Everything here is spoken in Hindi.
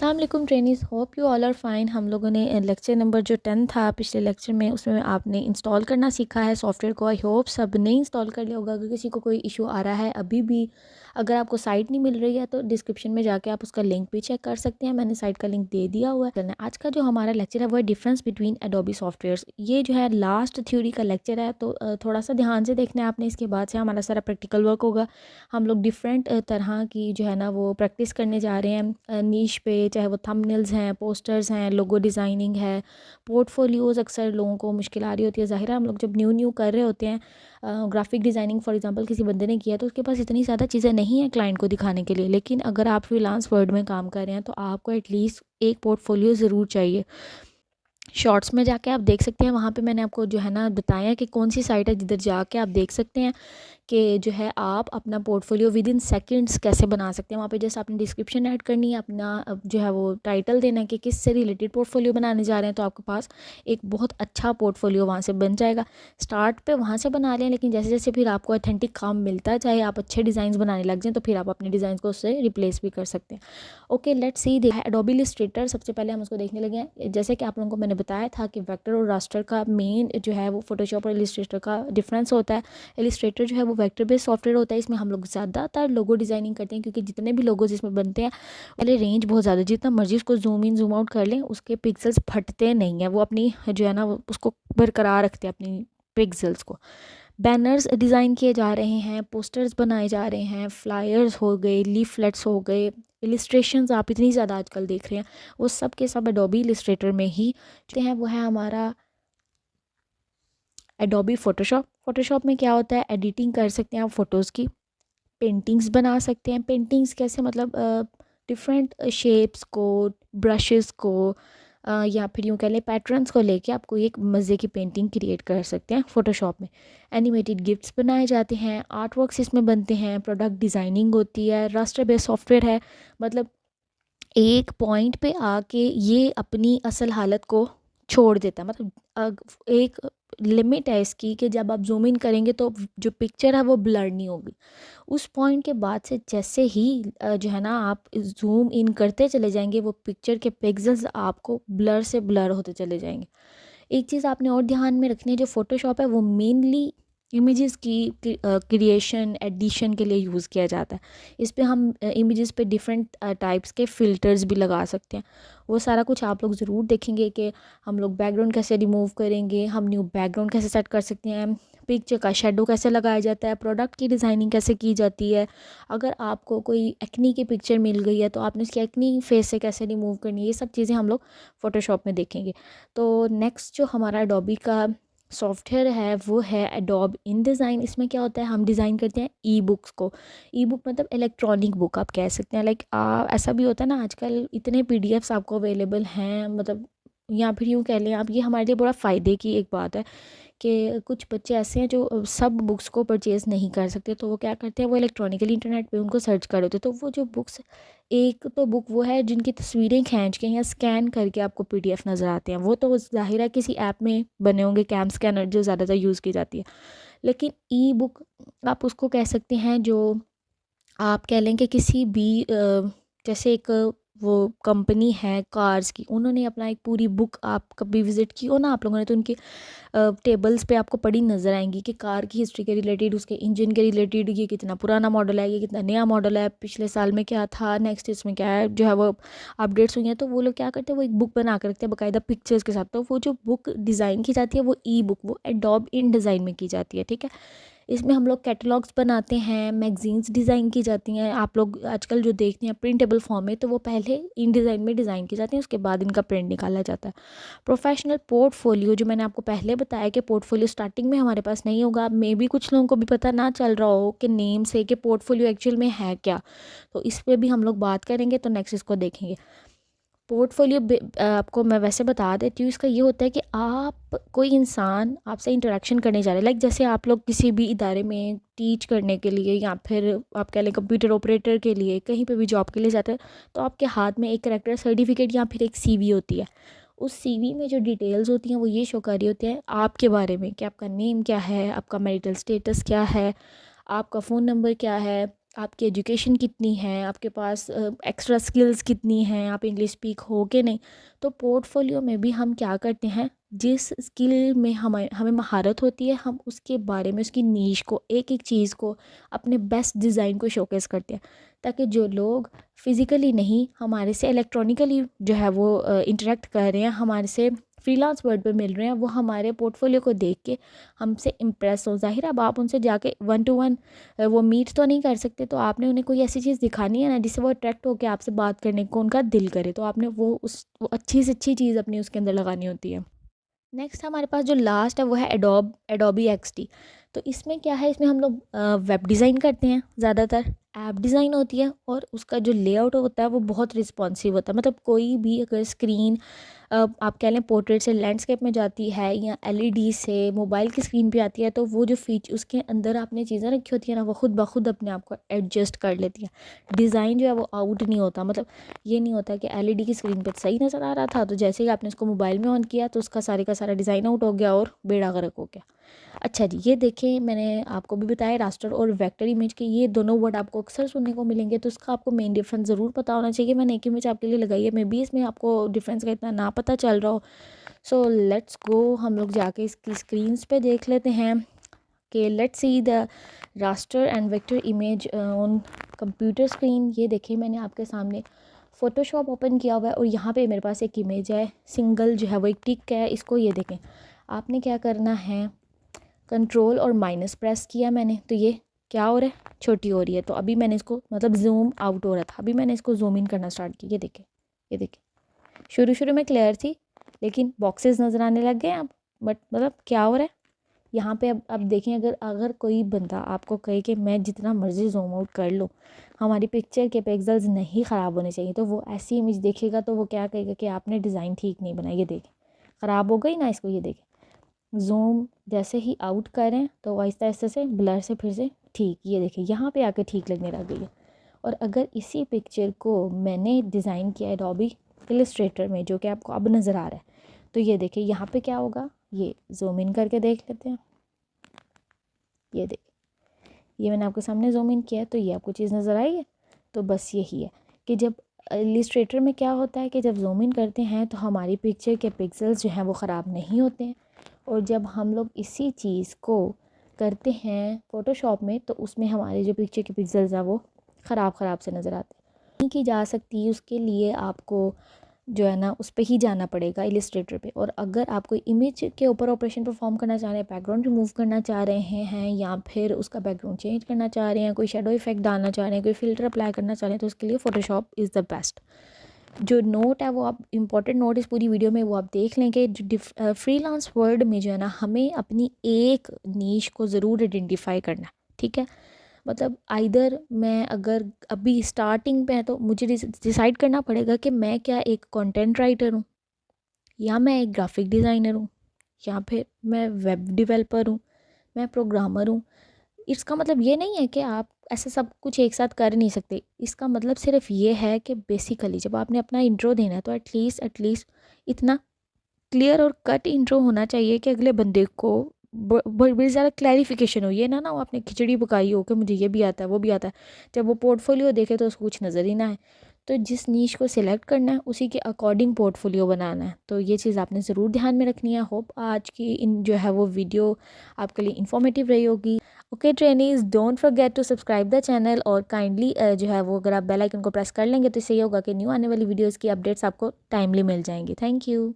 अस्सलाम वालेकुम trainees, hope you all are fine. हम लोगों ने लेक्चर नंबर जो 10 था पिछले लेक्चर में, उसमें आपने इंस्टॉल करना सीखा है सॉफ्टवेयर को। आई होप सब ने इंस्टॉल कर लिया होगा। अगर किसी को कोई इशू आ रहा है अभी भी, अगर आपको साइट नहीं मिल रही है तो डिस्क्रिप्शन में जाके आप उसका लिंक भी चेक कर सकते हैं। मैंने साइट का लिंक दे दिया हुआ है। आज का जो हमारा लेक्चर है वो है डिफरेंस बिटवीन एडोबी सॉफ्टवेयर्स। ये जो है लास्ट थ्योरी का लेक्चर है, तो थोड़ा सा ध्यान से देखना है आपने। इसके बाद से हमारा सारा प्रैक्टिकल वर्क होगा। हम लोग डिफरेंट तरह की जो है ना वो प्रैक्टिस करने जा रहे हैं नीश पे, चाहे वो थंबनेल्स हैं, पोस्टर्स हैं, लोगो डिज़ाइनिंग है, पोर्टफोलियोज़। अक्सर लोगों को मुश्किल आ रही होती है, ज़ाहिर है हम लोग जब न्यू न्यू कर रहे होते हैं। ग्राफिक डिज़ाइनिंग फॉर एग्जांपल किसी बंदे ने किया तो उसके पास इतनी ज़्यादा चीज़ें नहीं हैं क्लाइंट को दिखाने के लिए, लेकिन अगर आप फ्रीलांस वर्ल्ड में काम कर रहे हैं तो आपको एटलीस्ट एक पोर्टफोलियो ज़रूर चाहिए। शॉर्ट्स में जाके आप देख सकते हैं, वहाँ पे मैंने आपको जो है ना बताया कि कौन सी साइट है जिधर जाके आप देख सकते हैं कि जो है आप अपना पोर्टफोलियो विद इन सेकंड्स कैसे बना सकते हैं। वहाँ पे जैसे आपने डिस्क्रिप्शन ऐड करनी है, अपना जो है वो टाइटल देना है कि किस से रिलेटेड पोर्टफोलियो बनाने जा रहे हैं, तो आपके पास एक बहुत अच्छा पोर्टफोलियो वहाँ से बन जाएगा। स्टार्ट पे वहाँ से बना लें, लेकिन जैसे जैसे फिर आपको ऑथेंटिक काम मिलता है, चाहे आप अच्छे डिज़ाइन बनाने लग जाएँ, तो फिर आप अपने डिज़ाइन को उससे रिप्लेस भी कर सकते हैं। Okay, let's see. Adobe Illustrator सबसे पहले हम उसको देखने लगे हैं। जैसे कि आप लोगों को मैंने बताया था कि वेक्टर और रास्टर का मेन जो है वो फोटोशॉप और इलस्ट्रेटर का डिफरेंस होता है। इलस्ट्रेटर जो है वो वेक्टर बेस्ड सॉफ्टवेयर होता है। इसमें हम लोग ज़्यादातर लोगो डिज़ाइनिंग करते हैं, क्योंकि जितने भी लोगोज इसमें बनते हैं पहले रेंज बहुत ज़्यादा, जितना मर्जी उसको जूम इन जूम आउट कर लें उसके पिक्सल्स फटते नहीं हैं। वो अपनी जो है ना उसको बरकरार रखते हैं अपनी पिक्सल्स को। बैनर्स डिज़ाइन किए जा रहे हैं, पोस्टर्स बनाए जा रहे हैं, फ्लायर्स हो गए, लीफलेट्स हो गए, इलिस्ट्रेशंस आप इतनी ज़्यादा आजकल देख रहे हैं, वो सब के सब एडोबी इलिस्ट्रेटर में ही जो है वो है हमारा एडोबी फ़ोटोशॉप। फ़ोटोशॉप में क्या होता है, एडिटिंग कर सकते हैं आप फ़ोटोज़ की, पेंटिंग्स बना सकते हैं। पेंटिंग्स कैसे, मतलब डिफरेंट शेप्स को, ब्रशेस को, या फिर यूँ कह लें पैटर्न्स को लेके आप कोई एक मज़े की पेंटिंग क्रिएट कर सकते हैं फ़ोटोशॉप में। एनिमेटेड गिफ्ट्स बनाए जाते हैं, आर्ट वर्क्स इसमें बनते हैं, प्रोडक्ट डिज़ाइनिंग होती है। रास्टर बेस्ड सॉफ्टवेयर है, मतलब एक पॉइंट पे आके ये अपनी असल हालत को छोड़ देता है। मतलब एक लिमिट है इसकी कि जब आप जूम इन करेंगे तो जो पिक्चर है वो ब्लर नहीं होगी। उस पॉइंट के बाद से जैसे ही जो है ना आप जूम इन करते चले जाएंगे, वो पिक्चर के पिक्सल्स आपको ब्लर से ब्लर होते चले जाएंगे। एक चीज़ आपने और ध्यान में रखनी है, जो फ़ोटोशॉप है वो मेनली इमेजेस की क्रिएशन एडिशन के लिए यूज़ किया जाता है। इस पे हम इमेजेस पे डिफरेंट टाइप्स के फ़िल्टर्स भी लगा सकते हैं। वो सारा कुछ आप लोग ज़रूर देखेंगे कि हम लोग बैकग्राउंड कैसे रिमूव करेंगे, हम न्यू बैकग्राउंड कैसे सेट कर सकते हैं, पिक्चर का शेडो कैसे लगाया जाता है, प्रोडक्ट की डिज़ाइनिंग कैसे की जाती है। अगर आपको कोई एक्नी की पिक्चर मिल गई है तो आपने उसकी एक्नी फेस से कैसे रिमूव करनी है, ये सब चीज़ें हम लोग फ़ोटोशॉप में देखेंगे। तो नेक्स्ट जो हमारा एडोबी का सॉफ्टवेयर है वो है एडोब इन डिज़ाइन। इसमें क्या होता है, हम डिज़ाइन करते हैं ई बुक्स को। ई बुक मतलब इलेक्ट्रॉनिक बुक आप कह सकते हैं। लाइक ऐसा भी होता है ना, आजकल इतने पीडीएफ्स आपको अवेलेबल हैं, मतलब या फिर यूँ कह लें आप, ये हमारे लिए बड़ा फ़ायदे की एक बात है कि कुछ बच्चे ऐसे हैं जो सब बुक्स को परचेज़ नहीं कर सकते, तो वो क्या करते हैं, वो इलेक्ट्रॉनिकली इंटरनेट पे उनको सर्च कर होते, तो वो जो बुक्स, एक तो बुक वो है जिनकी तस्वीरें खींच के या स्कैन करके आपको पीडीएफ नज़र आते हैं, वो तो ज़ाहिर है किसी ऐप में बने होंगे, कैम स्कैनर जो ज़्यादातर यूज़ की जाती है। लेकिन ई बुक आप उसको कह सकते हैं जो आप कह लें कि किसी भी जैसे एक वो कंपनी है कार्स की, उन्होंने अपना एक पूरी बुक, आप कभी विज़िट की हो ना आप लोगों ने, तो उनकी टेबल्स पे आपको पड़ी नज़र आएंगी कि कार की हिस्ट्री के रिलेटेड, उसके इंजन के रिलेटेड, ये कितना पुराना मॉडल है, ये कितना नया मॉडल है, पिछले साल में क्या था, नेक्स्ट इसमें क्या है, जो है वो अपडेट्स हुई हैं। तो वो लोग क्या करते हैं, वो एक बुक बना कर रखते हैं बाकायदा पिक्चर्स के साथ। तो वो जो बुक डिज़ाइन की जाती है वो ई बुक, वो एडोब इन डिज़ाइन में की जाती है, ठीक है। इसमें हम लोग कैटलॉग्स बनाते हैं, मैगजीन्स डिज़ाइन की जाती हैं। आप लोग आजकल जो देखते हैं प्रिंटेबल फॉर्म में, तो वो पहले इन डिज़ाइन में डिज़ाइन की जाती हैं, उसके बाद इनका प्रिंट निकाला जाता है। प्रोफेशनल पोर्टफोलियो, जो मैंने आपको पहले बताया कि पोर्टफोलियो स्टार्टिंग में हमारे पास नहीं होगा, मे बी कुछ लोगों को भी पता ना चल रहा हो कि नेम से कि पोर्टफोलियो एक्चुअल में है क्या, तो इस पर भी हम लोग बात करेंगे। तो नेक्स्ट इसको देखेंगे। पोर्टफोलियो आपको मैं वैसे बता देती हूँ, इसका ये होता है कि आप, कोई इंसान आपसे इंटरेक्शन करने जा रहे हैं, लाइक जैसे आप लोग किसी भी इदारे में टीच करने के लिए या फिर आप कह लें कंप्यूटर ऑपरेटर के लिए कहीं पे भी जॉब के लिए जाते हैं, तो आपके हाथ में एक करेक्टर सर्टिफिकेट या फिर एक सीवी होती है। उस सीवी में जो डिटेल्स होती हैं वो ये शो कर रही होती हैं आपके बारे में, कि आपका नेम क्या है, आपका मैरिटल स्टेटस क्या है, आपका फ़ोन नंबर क्या है, आपकी एजुकेशन कितनी है, आपके पास एक्स्ट्रा स्किल्स कितनी हैं, आप इंग्लिश स्पीक हो के नहीं। तो पोर्टफोलियो में भी हम क्या करते हैं, जिस स्किल में हमें हमें महारत होती है, हम उसके बारे में, उसकी नीश को, एक एक चीज़ को, अपने बेस्ट डिज़ाइन को शोकेस करते हैं, ताकि जो लोग फिज़िकली नहीं हमारे से इलेक्ट्रॉनिकली जो है वो इंटरेक्ट कर रहे हैं, हमारे से फ्रीलांस वर्ड पे मिल रहे हैं, वो हमारे पोर्टफोलियो को देख के हमसे इम्प्रेस हो। ज़ाहिर है अब आप उनसे जाके 1 to 1 वो मीट तो नहीं कर सकते, तो आपने उन्हें कोई ऐसी चीज़ दिखानी है ना जिससे वो अट्रैक्ट होकर आपसे बात करने को उनका दिल करे, तो आपने वो अच्छी से अच्छी चीज़ अपनी उसके अंदर लगानी होती है। नेक्स्ट हमारे पास जो लास्ट है वो है एडोबी एक्सडी। तो इसमें क्या है, इसमें हम लोग वेब डिज़ाइन करते हैं, ज़्यादातर ऐप डिज़ाइन होती है, और उसका जो लेआउट होता है वो बहुत रिस्पॉन्सिव होता है। मतलब कोई भी अगर स्क्रीन आप कह लें पोर्ट्रेट से लैंडस्केप में जाती है, या एलईडी से मोबाइल की स्क्रीन पे आती है, तो वो जो फीचर उसके अंदर आपने चीज़ें रखी होती है ना, वो खुद ब खुद अपने आप को एडजस्ट कर लेती है। डिज़ाइन जो है वो आउट नहीं होता। मतलब ये नहीं होता कि एलईडी की स्क्रीन पर सही नज़र आ रहा था, तो जैसे ही आपने उसको मोबाइल में ऑन किया तो उसका सारे का सारा डिज़ाइन आउट हो गया और बेड़ा गर्क हो गया। अच्छा जी, ये देखें, मैंने आपको भी बताया रास्टर और वेक्टर इमेज के ये दोनों वर्ड आपको अक्सर सुनने को मिलेंगे, तो उसका आपको मेन डिफरेंस ज़रूर पता होना चाहिए। मैंने एक इमेज आपके लिए लगाई है, मे बी इसमें आपको डिफरेंस का इतना ना पता चल रहा हो। सो लेट्स गो, हम लोग जाके इसकी स्क्रीन्स पे देख लेते हैं कि let's see the raster and vector image on computer screen. ये देखिए, मैंने आपके सामने फ़ोटोशॉप ओपन किया हुआ है, और यहाँ पे मेरे पास एक इमेज है, सिंगल जो है वो एक टिक है। इसको ये देखें, आपने क्या करना है, कंट्रोल और माइनस प्रेस किया मैंने, तो ये क्या हो रहा है, छोटी हो रही है। तो अभी मैंने इसको, मतलब जूम आउट हो रहा था, अभी मैंने इसको जूम इन करना स्टार्ट किया। ये देखें, ये देखें, शुरू शुरू में क्लियर थी, लेकिन बॉक्सेस नज़र आने लग गए अब। बट मतलब क्या हो रहा है यहाँ पे, अब देखें, अगर कोई बंदा आपको कहे कि मैं जितना मर्ज़ी जूम आउट कर लूँ, हमारी पिक्चर के पिक्सल्स नहीं ख़राब होने चाहिए, तो वो ऐसी इमेज देखेगा तो वो क्या कहेगा कि आपने डिज़ाइन ठीक नहीं बनाई। ये देखें, ख़राब हो गई ना। इसको ये देखें, जूम जैसे ही आउट करें तो आहिस्ता आहिस्ता से ब्लर से फिर से ठीक, ये देखिए यहाँ पे आके ठीक लगने लग गई है। और अगर इसी पिक्चर को मैंने डिज़ाइन किया है एडोबी इलस्ट्रेटर में, जो कि आपको अब नज़र आ रहा है, तो ये देखिए यहाँ पे क्या होगा, ये जूम इन करके देख लेते हैं। ये देखिए, ये मैंने आपके सामने जूम इन किया है, तो ये आपको चीज़ नज़र आई है। तो बस यही है कि जब इलस्ट्रेटर में क्या होता है कि जब जूम इन करते हैं तो हमारी पिक्चर के पिक्सल्स जो हैं वो ख़राब नहीं होते हैं, और जब हम लोग इसी चीज़ को करते हैं फ़ोटोशॉप में, तो उसमें हमारे जो पिक्चर के पिक्सल्स हैं वो ख़राब से नज़र आते हैं। नहीं की जा सकती, उसके लिए आपको जो है ना उस पे ही जाना पड़ेगा, इलस्ट्रेटर पे। और अगर आप कोई इमेज के ऊपर ऑपरेशन परफॉर्म करना चाह रहे हैं, बैकग्राउंड रिमूव करना चाह रहे हैं, या फिर उसका बैकग्राउंड चेंज करना चाह रहे हैं, कोई शेडो इफेक्ट डालना चाह रहे हैं, कोई फ़िल्टर अप्लाई करना चाह रहे हैं, तो उसके लिए फ़ोटोशॉप इज़ द बेस्ट। जो नोट है वो आप, इंपॉर्टेंट नोट इस पूरी वीडियो में वो आप देख लें कि जो फ्रीलांस वर्ल्ड में जो है ना, हमें अपनी एक नीश को ज़रूर आइडेंटिफाई करना है, ठीक है। मतलब आइदर मैं अगर अभी स्टार्टिंग पे है तो मुझे डिसाइड करना पड़ेगा कि मैं क्या एक कंटेंट राइटर हूँ, या मैं एक ग्राफिक डिज़ाइनर हूँ, या फिर मैं वेब डेवलपर हूँ, मैं प्रोग्रामर हूँ। इसका मतलब ये नहीं है कि आप ऐसा सब कुछ एक साथ कर नहीं सकते। इसका मतलब सिर्फ ये है कि बेसिकली जब आपने अपना इंट्रो देना है तो एटलीस्ट इतना क्लियर और कट इंट्रो होना चाहिए कि अगले बंदे को बड़ी ज़्यादा क्लैरिफिकेशन हो। ये ना हो आपने खिचड़ी पकाई हो कि मुझे ये भी आता है वो भी आता है, जब वो पोर्टफोलियो देखे तो उसको कुछ नज़र ही ना आए। तो जिस नीश को सिलेक्ट करना है उसी के अकॉर्डिंग पोर्टफोलियो बनाना है, तो ये चीज़ आपने ज़रूर ध्यान में रखनी है। होप आज की इन जो है वो वीडियो आपके लिए इन्फॉर्मेटिव रही होगी। Okay trainees, don't forget to subscribe the channel, और काइंडली जो है वो अगर आप बेल आइकन को प्रेस कर लेंगे तो इससे ये होगा कि न्यू आने वाली वीडियोज़ की अपडेट्स आपको टाइमली मिल जाएंगी। Thank you.